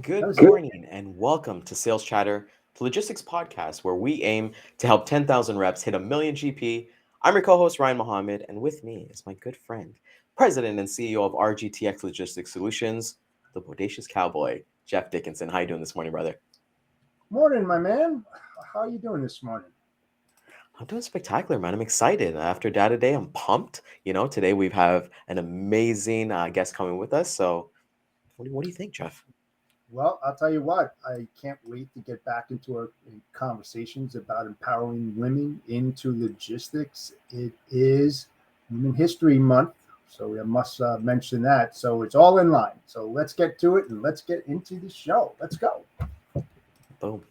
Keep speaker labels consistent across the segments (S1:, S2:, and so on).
S1: Good
S2: That was good.
S1: morning and welcome to Sales Chatter, the logistics podcast where we aim to help 10,000 reps hit a million GP. I'm your co host, Ryan Mohammed, and with me is my good friend, President and CEO of RGTX Logistics Solutions, the Bodacious Cowboy, Jeff Dickinson. How you doing this morning, brother?
S2: Morning, my man. How are you doing this morning?
S1: I'm doing spectacular, man. I'm excited. After Data Day, I'm pumped. Today we have an amazing guest coming with us. So, what do you think, Jeff?
S2: Well, I'll tell you what, I can't wait to get back into our conversations about empowering women into logistics. It is Women History Month, so we must mention that. So it's all in line. So let's get to it and let's get into the show. Let's go.
S1: Boom.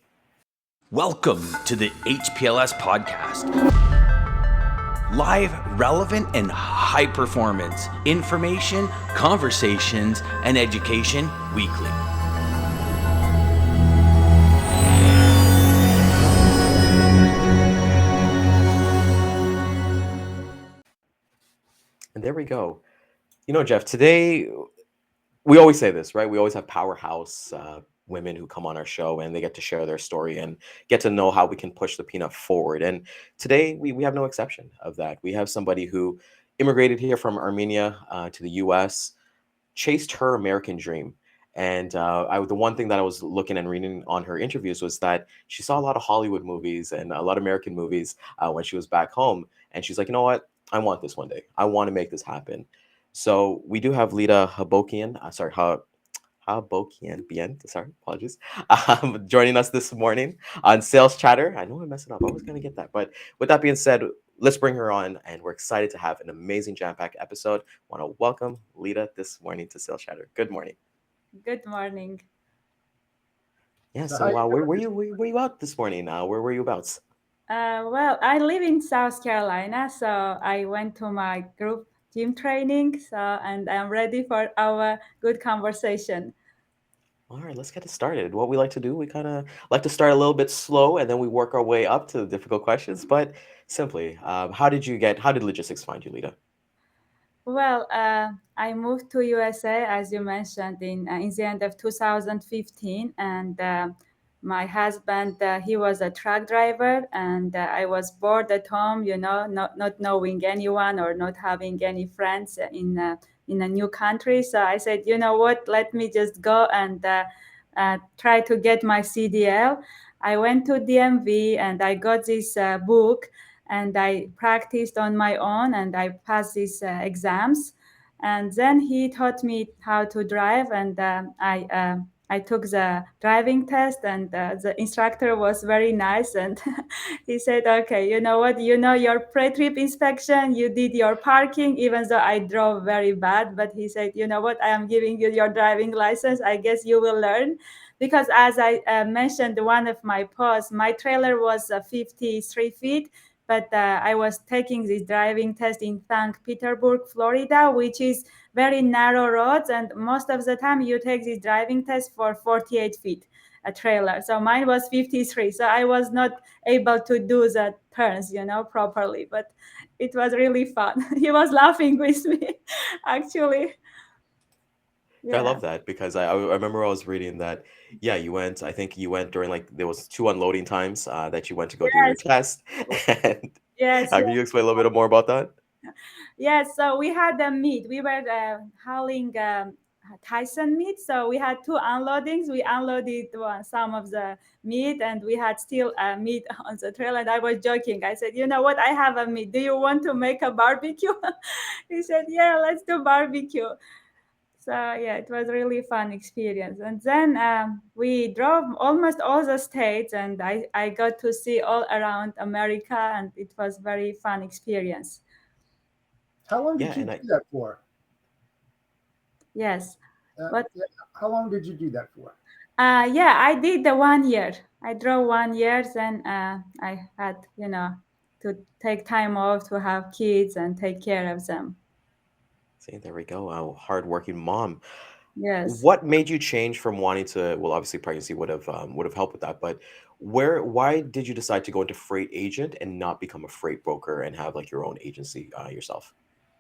S3: Welcome to the HPLS podcast. Live, relevant, and high performance information, conversations, and education weekly.
S1: And there we go. Jeff, today we always say this, right? We always have powerhouse women who come on our show and they get to share their story and get to know how we can push the peanut forward. And today we have no exception of that. We have somebody who immigrated here from Armenia to the US, chased her American dream. And the one thing that I was looking and reading on her interviews was that she saw a lot of Hollywood movies and a lot of American movies when she was back home. And she's like, you know what? I want this one day. I want to make this happen. So we do have Lida Habokian, Habokian, sorry, apologies, joining us this morning on Sales Chatter. I know I messed it up. I was going to get that. But with that being said, let's bring her on. And we're excited to have an amazing jam-packed episode. Want to welcome Lida this morning to Sales Chatter. Good morning.
S4: Good morning.
S1: Yeah,
S2: So
S1: so
S2: how you
S1: where
S2: doing
S1: were
S2: this
S1: you,
S2: morning?
S1: where you out this morning? Where were you about?
S4: Well, I live in South Carolina, so I went to my group gym training, and I'm ready for our good conversation.
S1: All right, let's get it started. What we like to do, we kind of like to start a little bit slow and then we work our way up to the difficult questions. But simply, how did logistics find you, Lida?
S4: Well, I moved to USA, as you mentioned, in the end of 2015, and my husband, he was a truck driver, and I was bored at home, not knowing anyone or not having any friends in a new country. So I said, you know what, let me just go and try to get my CDL. I went to DMV and I got this book and I practiced on my own and I passed these exams. And then he taught me how to drive, and I took the driving test, and the instructor was very nice, and he said, "Okay, you know what? You know your pre-trip inspection. You did your parking, even though I drove very bad. But he said, you know what? I am giving you your driving license. I guess you will learn." Because as I mentioned, one of my posts, my trailer was 53 feet, but I was taking this driving test in St. Petersburg, Florida, which is very narrow roads, and most of the time you take this driving test for 48 feet a trailer. So mine was 53, so I was not able to do the turns, properly. But it was really fun. He was laughing with me, actually.
S1: I
S4: Yeah.
S1: love that because I remember I was reading that, yeah, I think you went during like, there was two unloading times that you went to go do your
S4: Yes.
S1: test. And
S4: Yes.
S1: can you explain a little bit more about that?
S4: Yes, so we had a meat. We were hauling Tyson meat. So we had two unloadings. We unloaded some of the meat and we had still meat on the trail. And I was joking. I said, you know what? I have a meat. Do you want to make a barbecue? He said, yeah, let's do barbecue. So yeah, it was really fun experience. And then we drove almost all the states and I got to see all around America and it was very fun experience.
S2: How long
S1: Yeah,
S2: did you
S1: and
S2: do
S1: I
S2: that for?
S4: Yes. What?
S2: Yeah, how long did you do that for?
S4: Yeah, I did the 1 year. I drove 1 year, then I had, to take time off to have kids and take care of them.
S1: see, there we go. A hardworking mom.
S4: Yes.
S1: What made you change from wanting to, well, obviously pregnancy would have helped with that, but why did you decide to go into freight agent and not become a freight broker and have like your own agency yourself?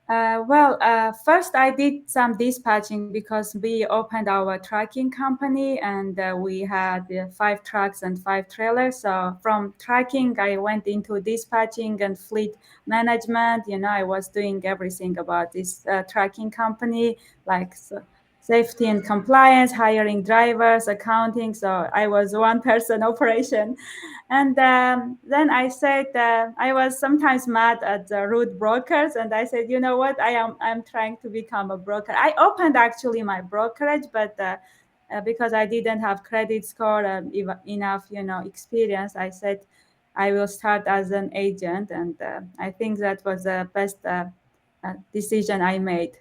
S4: First I did some dispatching because we opened our trucking company and we had 5 trucks and 5 trailers. So from trucking, I went into dispatching and fleet management. I was doing everything about this trucking company, like safety and compliance, hiring drivers, accounting. So I was one person operation. And then I said I was sometimes mad at the rude brokers, and I said, you know what, I'm trying to become a broker. I opened actually my brokerage, but because I didn't have credit score and enough, experience, I said I will start as an agent, and I think that was the best decision I made.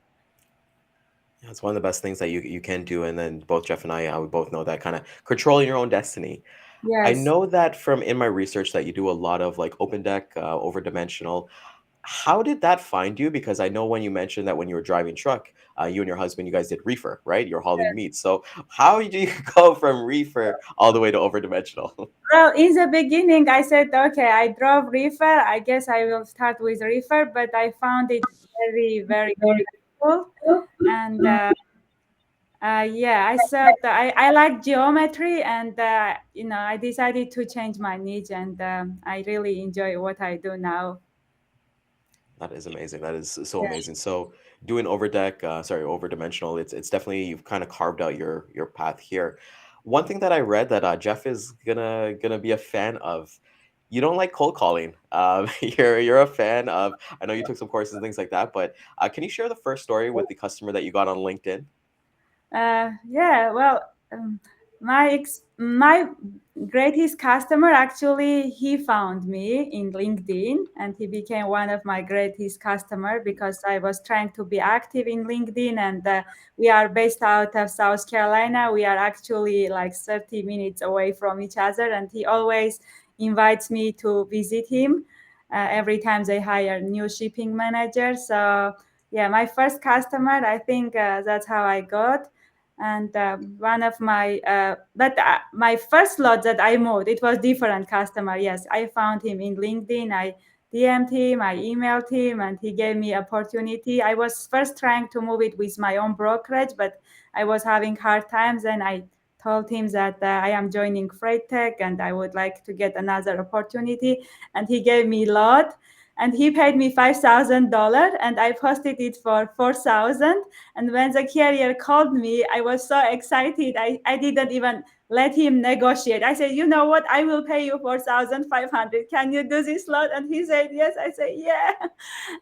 S1: Yeah, it's one of the best things that you can do, and then both Jeff and I, we both know that kind of controlling your own destiny. I
S4: Yes.
S1: know that from in my research that you do a lot of like open deck, over dimensional. How did that find you? Because I know when you mentioned that when you were driving truck, you and your husband, you guys did reefer, right? You're hauling meat. So how do you go from reefer all the way to over dimensional?
S4: Well, in the beginning, I said, okay, I drove reefer. I guess I will start with reefer, but I found it very, very stressful. And yeah, I said I like geometry, and I decided to change my niche, and I really enjoy what I do now.
S1: That is amazing. That is so amazing. So doing overdeck, sorry, over dimensional, it's definitely you've kind of carved out your path here. One thing that I read that Jeff is gonna be a fan of. You don't like cold calling. You're a fan of. I know you took some courses and things like that, but can you share the first story with the customer that you got on LinkedIn?
S4: Yeah, well, my greatest customer actually he found me in LinkedIn, and he became one of my greatest customer because I was trying to be active in LinkedIn, and we are based out of South Carolina. We are actually like 30 minutes away from each other, and he always invites me to visit him every time they hire new shipping manager. So yeah, my first customer, I think that's how I got. And one of my but my first lot that I moved, it was different customer. Yes, I found him in LinkedIn. I DM'd him, I emailed him, and he gave me opportunity. I was first trying to move it with my own brokerage, but I was having hard times, and I told him that I am joining Freight Tech and I would like to get another opportunity, and he gave me a lot, and he paid me $5,000, and I posted it for 4,000. And when the carrier called me, I was so excited. I didn't even let him negotiate. I said, you know what? I will pay you 4,500. Can you do this lot? And he said, yes. I said, yeah.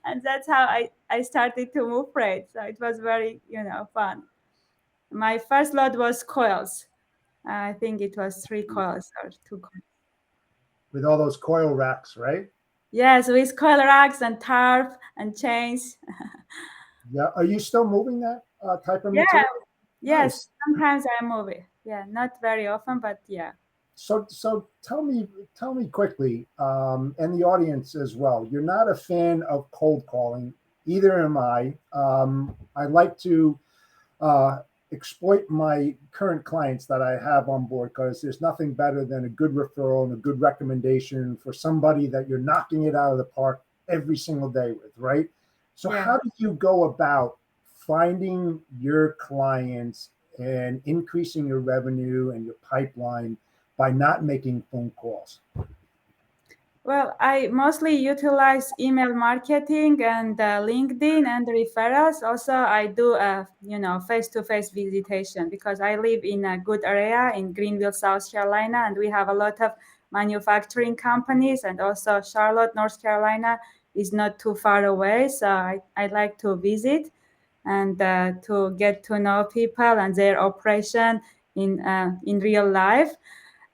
S4: And that's how I started to move freight. So it was very, fun. My first lot was coils. I think it was 3 coils or 2 coils.
S2: With all those coil racks, right?
S4: Yes, with coil racks and tarp and chains.
S2: Yeah. Are you still moving that type of
S4: Yeah,
S2: material?
S4: yes.
S2: Nice.
S4: Sometimes I move it. Yeah, not very often, but yeah.
S2: So tell me quickly, and the audience as well. You're not a fan of cold calling, either am I. I like to uh, exploit my current clients that I have on board because there's nothing better than a good referral and a good recommendation for somebody that you're knocking it out of the park every single day with, right? So
S4: Yeah.
S2: how do you go about finding your clients and increasing your revenue and your pipeline by not making phone calls?
S4: Well, I mostly utilize email marketing and LinkedIn and referrals. Also, I do face-to-face visitation because I live in a good area in Greenville, South Carolina, and we have a lot of manufacturing companies. And also, Charlotte, North Carolina, is not too far away, so I like to visit and to get to know people and their operation in real life.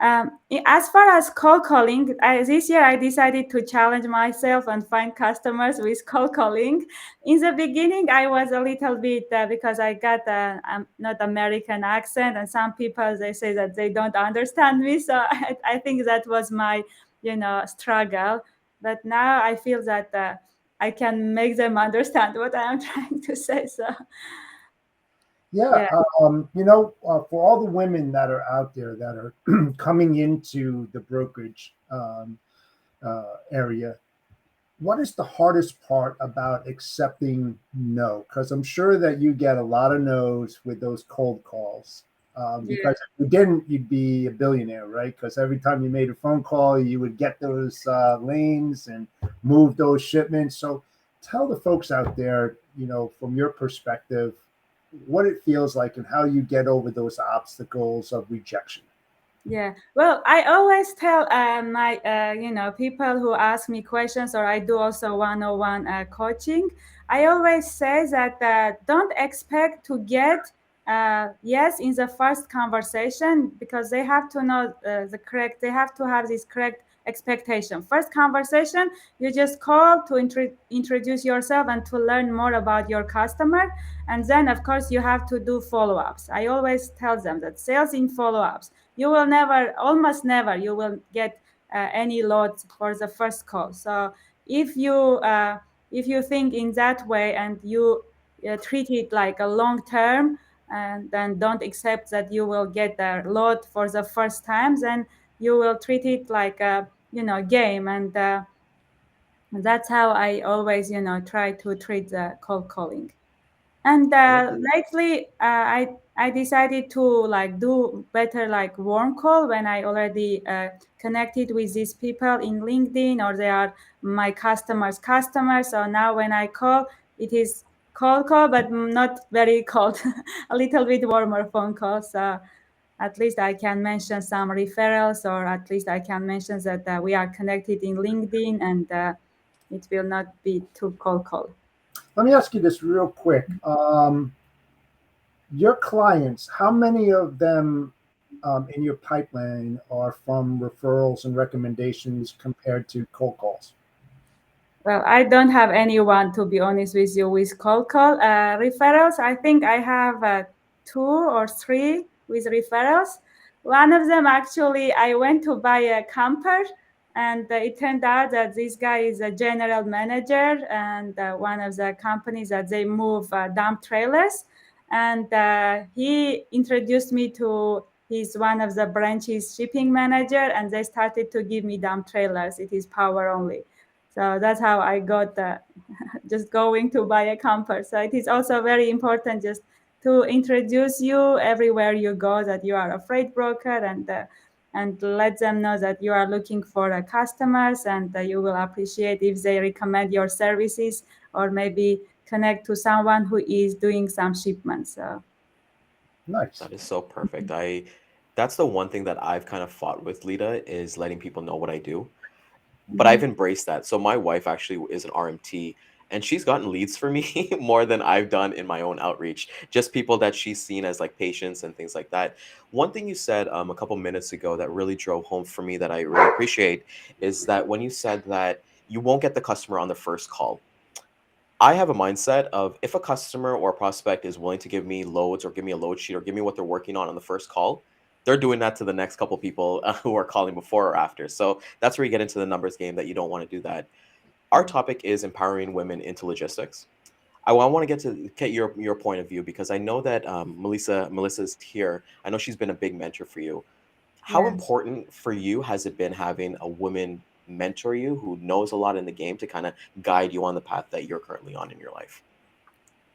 S4: As far as cold calling, this year I decided to challenge myself and find customers with cold calling. In the beginning, I was a little bit because I got a not American accent, and some people they say that they don't understand me. So I think that was my struggle. But now I feel that I can make them understand what I am trying to say. So
S2: Yeah,
S4: yeah.
S2: for all the women that are out there that are coming into the brokerage area, what is the hardest part about accepting no? Because I'm sure that you get a lot of no's with those cold calls.
S4: Yeah.
S2: Because if you didn't, you'd be a billionaire, right? Because every time you made a phone call, you would get those lanes and move those shipments. So tell the folks out there, from your perspective, what it feels like and how you get over those obstacles of rejection.
S4: Yeah, well, I always tell my people who ask me questions, or I do also one-on-one coaching. I always say that don't expect to get yes in the first conversation, because they have to know the correct. They have to have this correct expectation. First conversation, you just call to introduce yourself and to learn more about your customer, and then of course you have to do follow-ups. I always tell them that sales in follow-ups, you will never, almost never, you will get any load for the first call. So if you uh, if you think in that way, and you treat it like a long term, and then don't accept that you will get a load for the first time, then you will treat it like a game. And that's how I always try to treat the cold calling. And
S1: One thing.
S4: lately, I decided to like do better like warm call when I already connected with these people in LinkedIn, or they are my customers. So now when I call, it is cold call, but not very cold, a little bit warmer phone call. So at least I can mention some referrals, or at least I can mention that we are connected in LinkedIn, and it will not be too cold call.
S2: Let me ask you this real quick. Your clients, how many of them in your pipeline are from referrals and recommendations compared to cold calls?
S4: Well, I don't have anyone, to be honest with you, with cold call. Referrals, I think I have two or three with referrals. One of them, actually, I went to buy a camper, and it turned out that this guy is a general manager, and one of the companies that they move dump trailers. And he introduced me to his one of the branches shipping manager, and they started to give me dump trailers. It is power only. So that's how I got just going to buy a camper. So it is also very important just to introduce you everywhere you go, that you are a freight broker, and let them know that you are looking for customers, and you will appreciate if they recommend your services, or maybe connect to someone who is doing some shipments. So
S2: Nice.
S1: That is so perfect. That's the one thing that I've kind of fought with, Lita, is letting people know what I do. But
S4: mhm.
S1: I've embraced that. So my wife actually is an RMT, and she's gotten leads for me more than I've done in my own outreach. Just people that she's seen as like patients and things like that. One thing you said a couple minutes ago that really drove home for me that I really appreciate is that when you said that you won't get the customer on the first call. I have a mindset of if a customer or a prospect is willing to give me loads or give me a load sheet or give me what they're working on the first call, they're doing that to the next couple people who are calling before or after. So that's where you get into the numbers game that you don't want to do that. Our topic is empowering women into logistics. I want to get your point of view because I know that Melissa's here. I know she's been a big mentor for you. How
S4: Yeah.
S1: important for you has it been having a woman mentor you who knows a lot in the game to kind of guide you on the path that you're currently on in your life?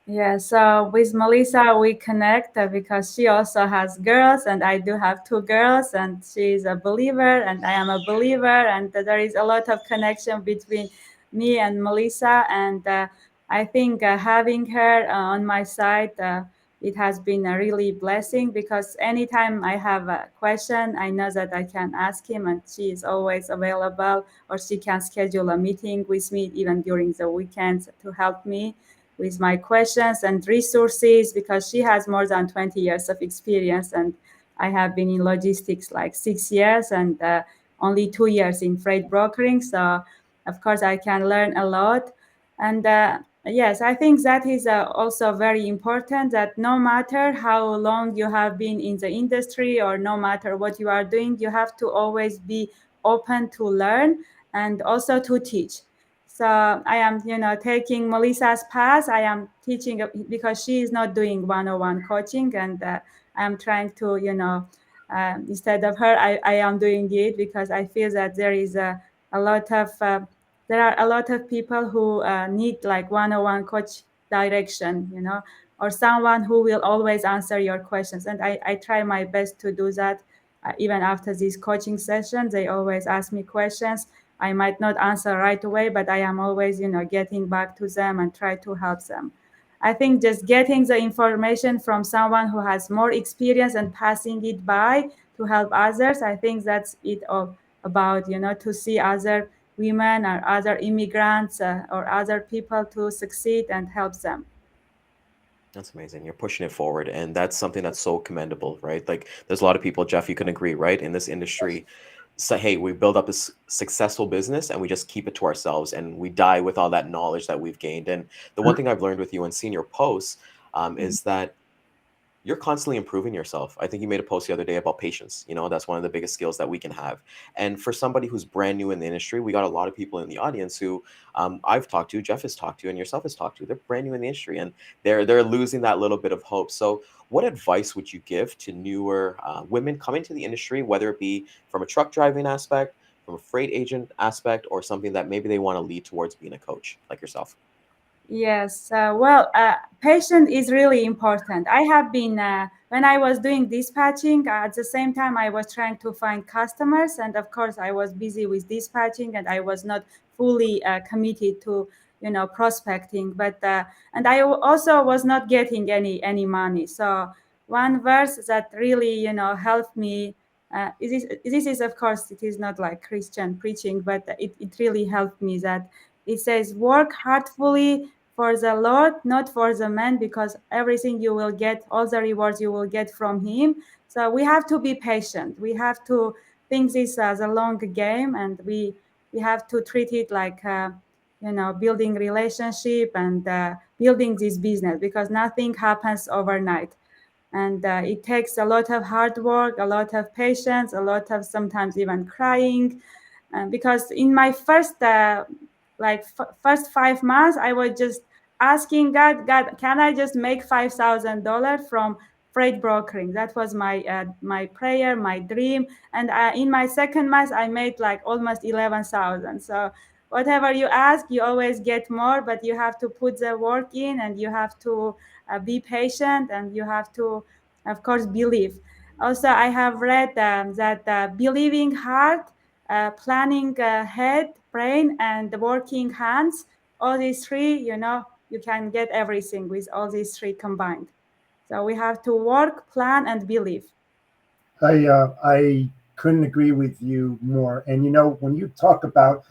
S4: Yeah, so with Melissa, we connect because she also has girls, and I do have two girls, and she's a believer, and I am a believer, and there is a lot of connection between me and Melissa. And I think having her on my side, it has been a really blessing, because anytime I have a question, I know that I can ask him, and she is always available, or she can schedule a meeting with me even during the weekends to help me with my questions and resources, because she has more than 20 years of experience, and I have been in logistics like 6 years, and only 2 years in freight brokering. So of course I can learn a lot. And yes, I think that is also very important, that no matter how long you have been in the industry, or no matter what you are doing, you have to always be open to learn, and also to teach. So I am, taking Melissa's path. I am teaching because she is not doing one-on-one coaching, and I am trying to, instead of her, I am doing it, because I feel that there is a lot of there are a lot of people who need like one-on-one coach direction, or someone who will always answer your questions. And I try my best to do that. Even after these coaching sessions, they always ask me questions. I might not answer right away, but I am always, getting back to them and try to help them. I think just getting the information from someone who has more experience and passing it by to help others, I think that's it all about, to see other women or other immigrants or other people to succeed and help them.
S1: That's amazing. You're pushing it forward, and that's something that's so commendable, right? Like, there's a lot of people, Jeff, you can agree, right? In this
S2: Yes.
S1: industry, say, hey, we build up a successful business and we just keep it to ourselves and we die with all that knowledge that we've gained. And the one thing I've learned with you and seeing your posts is that you're constantly improving yourself. I think you made a post the other day about patience. That's one of the biggest skills that we can have. And for somebody who's brand new in the industry, we got a lot of people in the audience who I've talked to, Jeff has talked to, and yourself has talked to. They're brand new in the industry and they're losing that little bit of hope. So, what advice would you give to newer women coming to the industry, whether it be from a truck driving aspect, from a freight agent aspect, or something that maybe they want to lead towards being a coach like yourself?
S4: Yes, patience is really important. I have been, when I was doing dispatching, at the same time, I was trying to find customers. And of course, I was busy with dispatching and I was not fully committed to, prospecting. And I also was not getting any money. So one verse that really, helped me, this is, of course, it is not like Christian preaching, but it really helped me that it says, work heartfully for the Lord, not for the man, because everything you will get, all the rewards you will get from him. So we have to be patient. We have to think this as a long game, and we have to treat it like building relationship and building this business, because nothing happens overnight. And it takes a lot of hard work, a lot of patience, a lot of sometimes even crying, because in my first first 5 months I was just asking God, can I just make $5,000 from freight brokering? That was my prayer, my dream. And in my second month I made like almost 11,000. So whatever you ask, you always get more, but you have to put the work in, and you have to be patient, and you have to, of course, believe. Also, I have read that believing hard, planning head, brain, and the working hands, all these three, you can get everything with all these three combined. So we have to work, plan, and believe.
S2: I couldn't agree with you more. And when you talk about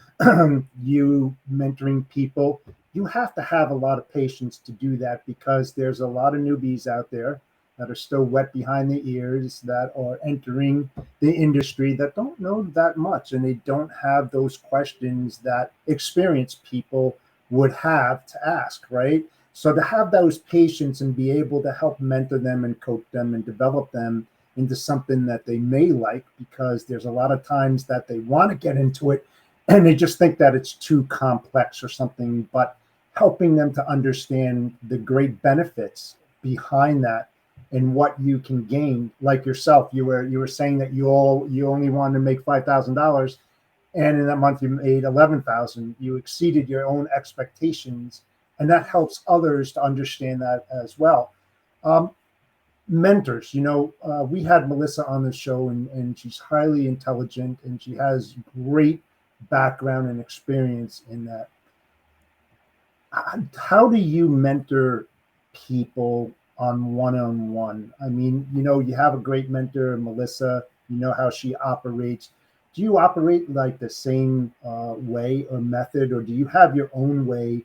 S2: you mentoring people, you have to have a lot of patience to do that, because there's a lot of newbies out there that are still wet behind the ears, that are entering the industry, that don't know that much, and they don't have those questions that experienced people would have to ask, right? So to have those patience and be able to help mentor them and coach them and develop them into something that they may like, because there's a lot of times that they want to get into it and they just think that it's too complex or something, but helping them to understand the great benefits behind that and what you can gain. Like yourself, you were saying that you only wanted to make $5,000, and in that month you made 11,000. You exceeded your own expectations, and that helps others to understand that as well. Um, Mentors, we had Melissa on the show, and she's highly intelligent and she has great background and experience in that. How do you mentor people on one? I mean, you have a great mentor, Melissa. You know how she operates. Do you operate like the same way or method, or do you have your own way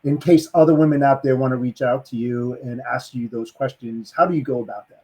S2: in case other women out there want to reach out to you and ask you those questions? How do you go about that?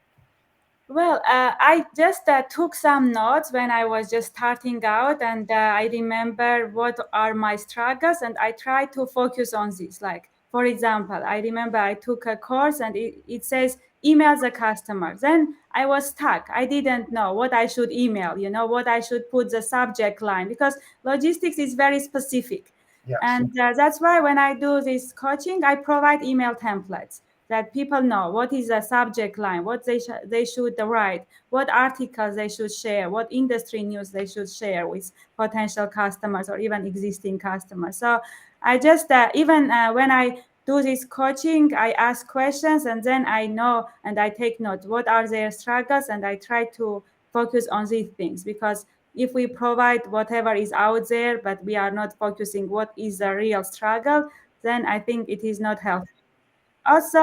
S4: Well, I just took some notes when I was just starting out, and I remember what are my struggles, and I try to focus on this. Like, for example, I remember I took a course, and it says email the customer. Then I was stuck. I didn't know what I should email, what I should put the subject line, because logistics is very specific.
S2: Yes.
S4: And that's why when I do this coaching, I provide email templates that people know what is the subject line, what they should write, what articles they should share, what industry news they should share with potential customers or even existing customers. So I just even when I do this coaching, I ask questions and then I know and I take note what are their struggles, and I try to focus on these things, because if we provide whatever is out there but we are not focusing what is the real struggle, then I think it is not healthy. Also,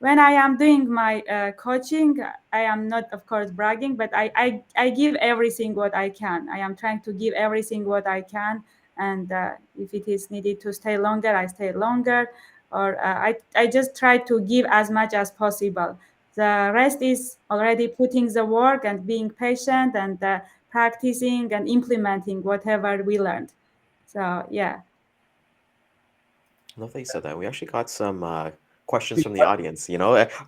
S4: when I am doing my coaching, I am not, of course, bragging, but I give everything what I can. I am trying to give everything what I can. And if it is needed to stay longer, I stay longer. Or I just try to give as much as possible. The rest is already putting the work and being patient and practicing and implementing whatever we learned. So, yeah.
S1: Love that you said that. We actually got some questions from the audience.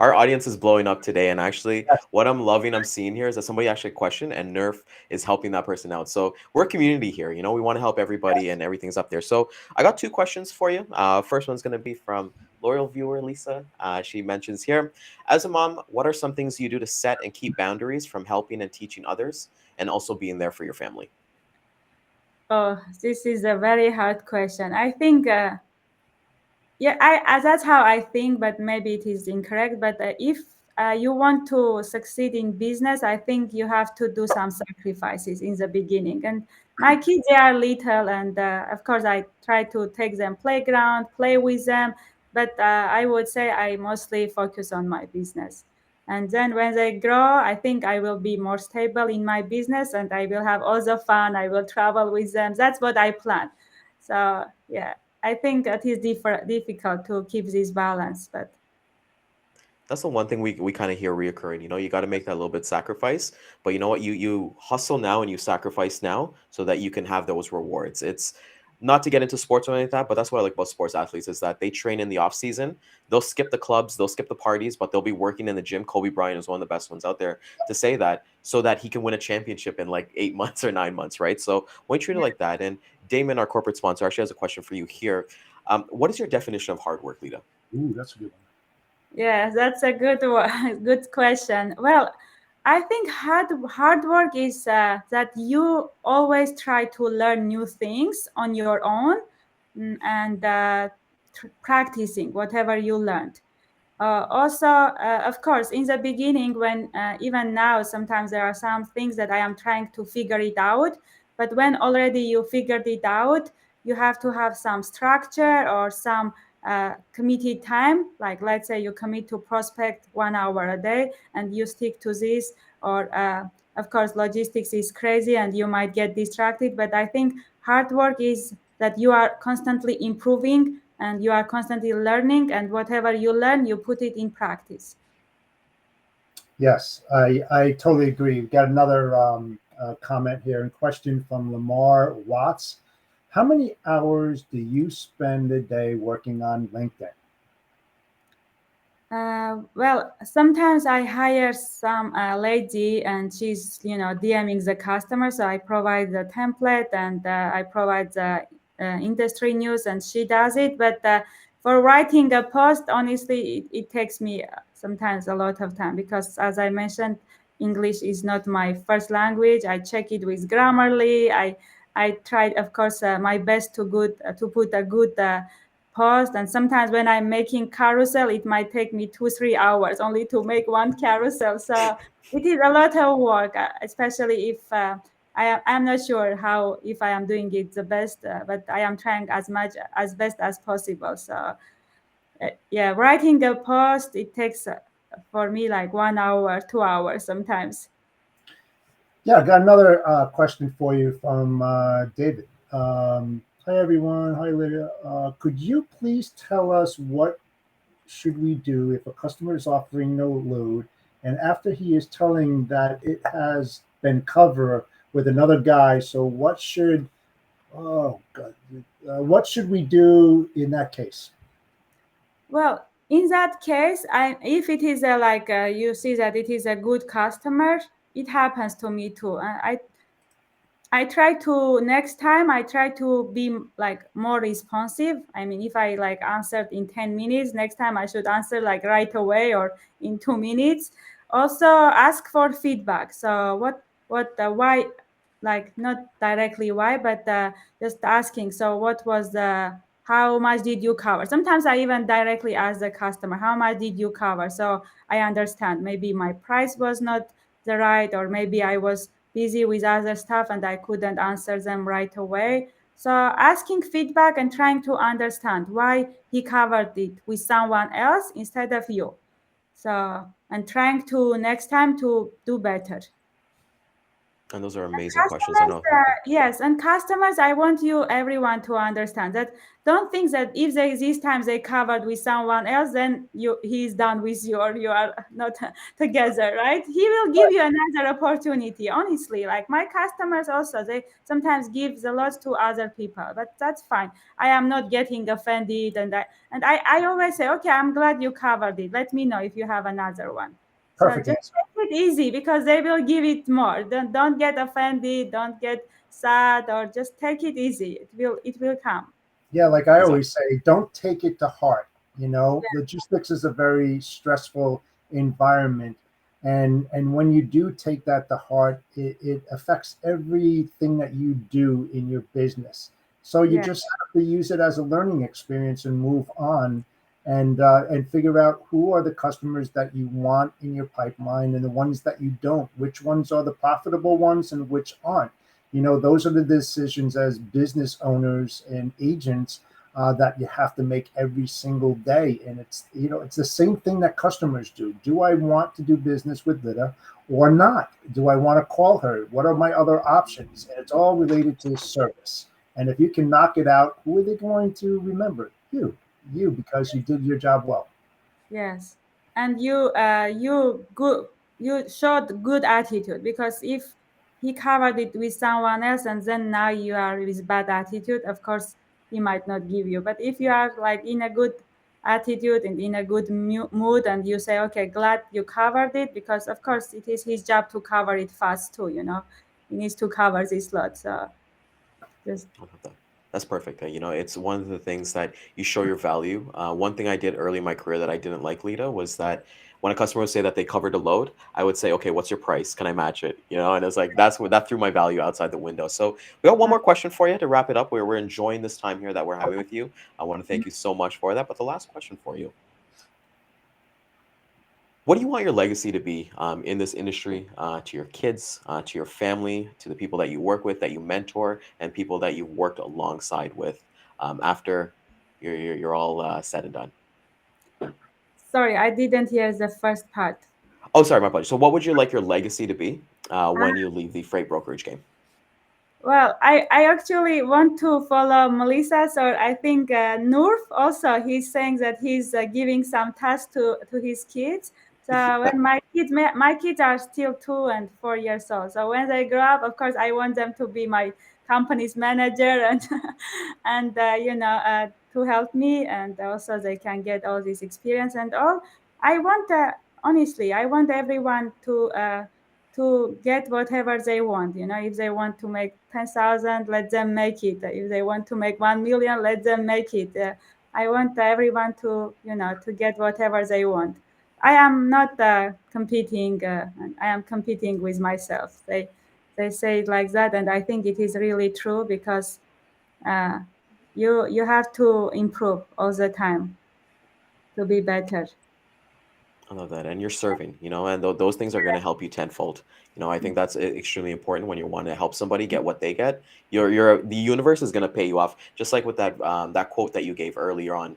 S1: Our audience is blowing up today, and actually,
S2: Yes.
S1: what I'm loving, I'm seeing here is that somebody actually questioned, and Nerf is helping that person out. So we're a community here. We want to help everybody, and everything's up there. So I got two questions for you. First one's going to be from loyal viewer Lisa. She mentions here, as a mom, what are some things you do to set and keep boundaries from helping and teaching others, and also being there for your family?
S4: Oh, this is a very hard question. I think yeah, that's how I think, but maybe it is incorrect. But if you want to succeed in business, I think you have to do some sacrifices in the beginning. And my kids, they are little, and of course I try to take them playground, play with them, but I would say I mostly focus on my business. And then when they grow, I think I will be more stable in my business, and I will have all the fun. I will travel with them. That's what I plan. So yeah, I think it is difficult to keep this balance, but
S1: That's the one thing we kind of hear reoccurring. You got to make that little bit sacrifice, but you know what? You hustle now and you sacrifice now so that you can have those rewards. It's not to get into sports or anything like that, but that's what I like about sports athletes is that they train in the off season. They'll skip the clubs, they'll skip the parties, but they'll be working in the gym. Kobe Bryant is one of the best ones out there to say that, so that he can win a championship in like 8 months or 9 months, right? So when you treat it like that, and Damon, our corporate sponsor, actually has a question for you here. What is your definition of hard work, Lida?
S2: Ooh, that's a good one.
S4: yeah, that's a good one. Good question. Well, I think hard work is that you always try to learn new things on your own, and practicing whatever you learned. Also, of course, in the beginning, when even now, sometimes there are some things that I am trying to figure it out. But when already you figured it out, you have to have some structure or some committed time. Like, let's say you commit to prospect 1 hour a day and you stick to this. Or, of course, logistics is crazy and you might get distracted. But I think hard work is that you are constantly improving and you are constantly learning, and whatever you learn you put it in practice.
S2: Yes, I totally agree. We've got another comment here and question from Lamar Watts. How many hours do you spend a day working on LinkedIn?
S4: Well, sometimes I hire some lady and she's, DMing the customer. So I provide the template and I provide the industry news and she does it. But for writing a post, honestly, it takes me sometimes a lot of time because, as I mentioned, English is not my first language. I check it with Grammarly. I tried, of course, my best to put a good post, and sometimes when I'm making carousel it might take me 2-3 hours only to make one carousel. So it is a lot of work, especially if I'm not sure how if I am doing it the best, but I am trying as much as best as possible. So yeah, writing a post, it takes for me like 1 hour, 2 hours sometimes.
S2: Yeah, I got another question for you from David. Hi, everyone. Hi, Lydia. Could you please tell us what should we do if a customer is offering no load and after he is telling that it has been covered with another guy? So oh God, what should we do in that case?
S4: Well, in that case, if it is you see that it is a good customer, it happens to me too. I try to next time I try to be like more responsive. I mean, if I like answered in 10 minutes, next time I should answer like right away or in 2 minutes. Also ask for feedback. So why, like not directly why, but just asking. So what was the, how much did you cover? Sometimes I even directly ask the customer, how much did you cover? So I understand maybe my price was not the right, or maybe I was busy with other stuff and I couldn't answer them right away. So asking feedback and trying to understand why he covered it with someone else instead of you. So and trying to next time to do better.
S1: And those are amazing questions. I
S4: Customers,
S1: know.
S4: yes, and customers, I want you everyone to understand that don't think that if they these times they covered with someone else, then he's done with you or you are not together, right? He will give you another opportunity. Honestly, like my customers also, they sometimes give a lot to other people, but that's fine. I am not getting offended, and I always say, okay, I'm glad you covered it. Let me know if you have another one. So
S2: Perfect
S4: just
S2: answer.
S4: take it easy because they will give it more. Don't get offended, don't get sad, or just take it easy. It will come.
S2: Yeah, like I
S1: Exactly.
S2: always say, don't take it to heart. You know, logistics is a very stressful environment, and when you do take that to heart, it affects everything that you do in your business. So you
S4: Yeah.
S2: just have to use it as a learning experience and move on, and figure out who are the customers that you want in your pipeline and the ones that you don't. Which ones are the profitable ones and which aren't. You know, those are the decisions as business owners and agents that you have to make every single day. And it's, you know, it's the same thing that customers do. Do I want to do business with Lida or not? Do I want to call her? What are my other options? And it's all related to service. And if you can knock it out, who are they going to remember? You, because you did your job well.
S4: Yes, and you showed good attitude, because if he covered it with someone else and then now you are with bad attitude, of course he might not give you. But if you are like in a good attitude and in a good mood, and you say, okay, glad you covered it, because of course it is his job to cover it fast too. He needs to cover this lot. So just
S1: I love that. That's perfect. It's one of the things that you show your value. One thing I did early in my career that I didn't like, Lita, was that when a customer would say that they covered a load, I would say, "Okay, what's your price? Can I match it?" And it's like that's what that threw my value outside the window. So we got one more question for you to wrap it up. Where we're enjoying this time here that we're having with you. I want to thank you so much for that. But the last question for you: what do you want your legacy to be in this industry, to your kids, to your family, to the people that you work with, that you mentor, and people that you've worked alongside with after you're all said and done?
S4: sorry, I didn't hear the first part.
S1: Oh, sorry, my apologies. So, what would you like your legacy to be when you leave the freight brokerage game?
S4: Well, I actually want to follow Melissa. So I think Noor also, he's saying that he's giving some tasks to his kids. So
S1: Yeah,
S4: when my kids are still 2 and 4 years old. So when they grow up, of course, I want them to be my company's manager and and to help me, and also they can get all this experience and all. I want honestly, I want everyone to get whatever they want. If they want to make 10,000, let them make it. If they want to make 1 million, let them make it. I want everyone to get whatever they want. I am not competing. I am competing with myself. They say it like that, and I think it is really true, because uh, you have to improve all the time to be better.
S1: I love that. And you're serving, and those things are going to help you tenfold. I think that's extremely important when you want to help somebody get what they get. The universe is going to pay you off, just like with that quote that you gave earlier on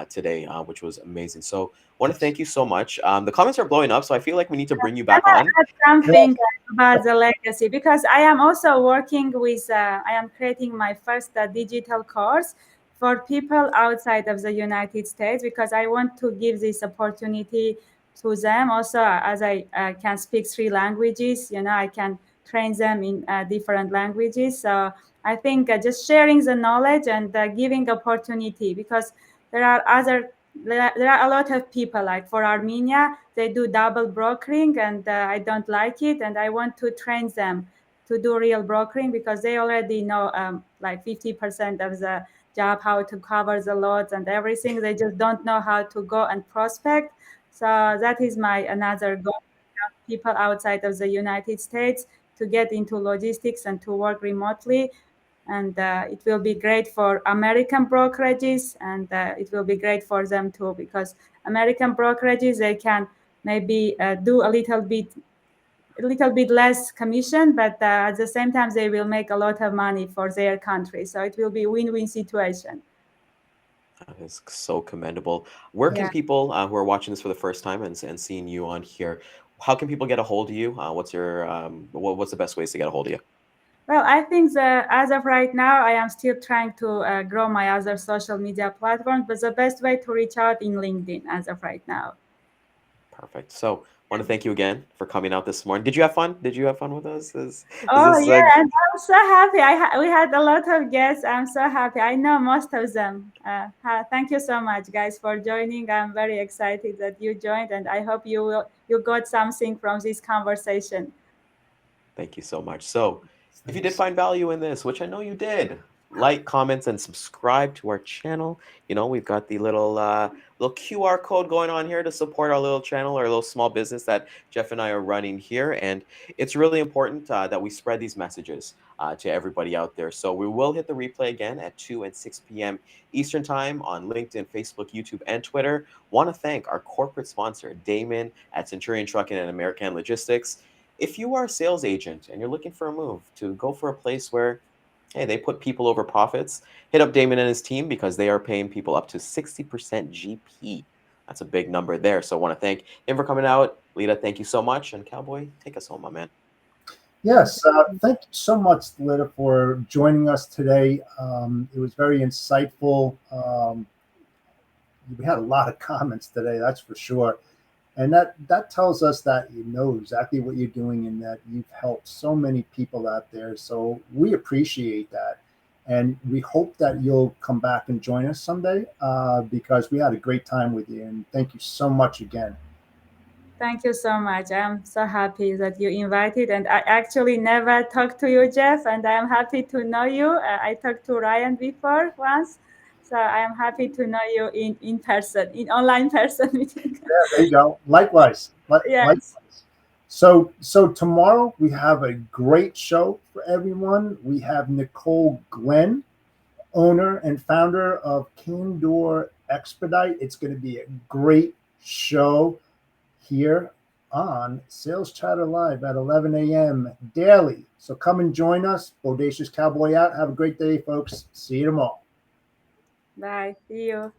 S1: today, which was amazing. So, want to thank you so much. The comments are blowing up, so I feel like we need to bring you
S4: Can
S1: back
S4: I
S1: on.
S4: add something about the legacy? Because I am also working with, I am creating my first digital course for people outside of the United States, because I want to give this opportunity to them. Also, as I can speak 3 languages, I can train them in different languages. So I think just sharing the knowledge and giving opportunity, because there are other there are a lot of people, like for Armenia, they do double brokering, and I don't like it, and I want to train them to do real brokering, because they already know like 50% of the job, how to cover the lots and everything. They just don't know how to go and prospect. So that is my another goal: people outside of the United States to get into logistics and to work remotely. And it will be great for American brokerages, and it will be great for them too, because American brokerages, they can maybe do a little bit less commission, but at the same time they will make a lot of money for their country. So it will be win-win situation.
S1: That is so commendable. Where can
S4: Yeah.
S1: people who are watching this for the first time and seeing you on here, how can people get a hold of you? What's your what's the best ways to get a hold of you?
S4: Well, I think that as of right now, I am still trying to grow my other social media platforms, but the best way to reach out in LinkedIn as of right now.
S1: Perfect. So, want to thank you again for coming out this morning. Did you have fun? Did you have fun with us? Is
S4: Oh
S1: this
S4: yeah, and I'm so happy. We had a lot of guests. I'm so happy. I know most of them. Thank you so much, guys, for joining. I'm very excited that you joined, and I hope you got something from this conversation.
S1: Thank you so much. So, if you did
S2: Thanks.
S1: find value in this, which I know you did, like, comments, and subscribe to our channel. You know, we've got the little QR code going on here to support our little channel, our little small business that Jeff and I are running here. And it's really important that we spread these messages to everybody out there. So we will hit the replay again at 2 and 6 p.m. Eastern Time on LinkedIn, Facebook, YouTube, and Twitter. Want to thank our corporate sponsor, Damon at Centurion Trucking and American Logistics. If you are a sales agent and you're looking for a move to go for a place where, hey, they put people over profits, hit up Damon and his team, because they are paying people up to 60% GP. That's a big number there. So I want to thank him for coming out. Lida, thank you so much. And Cowboy, take us home, my man.
S2: Yes, thank you so much, Lida, for joining us today. It was very insightful. We had a lot of comments today, that's for sure. And that tells us that you know exactly what you're doing and that you've helped so many people out there. So we appreciate that. And we hope that you'll come back and join us someday because we had a great time with you. And thank you so much again.
S4: Thank you so much. I'm so happy that you invited, and I actually never talked to you, Jeff, and I am happy to know you. I talked to Ryan before once, so I am happy to know you in person, in online person meeting.
S2: Yeah, there you go. Likewise. Likewise.
S4: Yes.
S2: So tomorrow we have a great show for everyone. We have Nicole Glenn, owner and founder of Candor Expedite. It's going to be a great show here on Sales Chatter Live at 11 a.m. daily. So come and join us. Bodacious Cowboy out. Have a great day, folks. See you tomorrow.
S4: Bye. See you.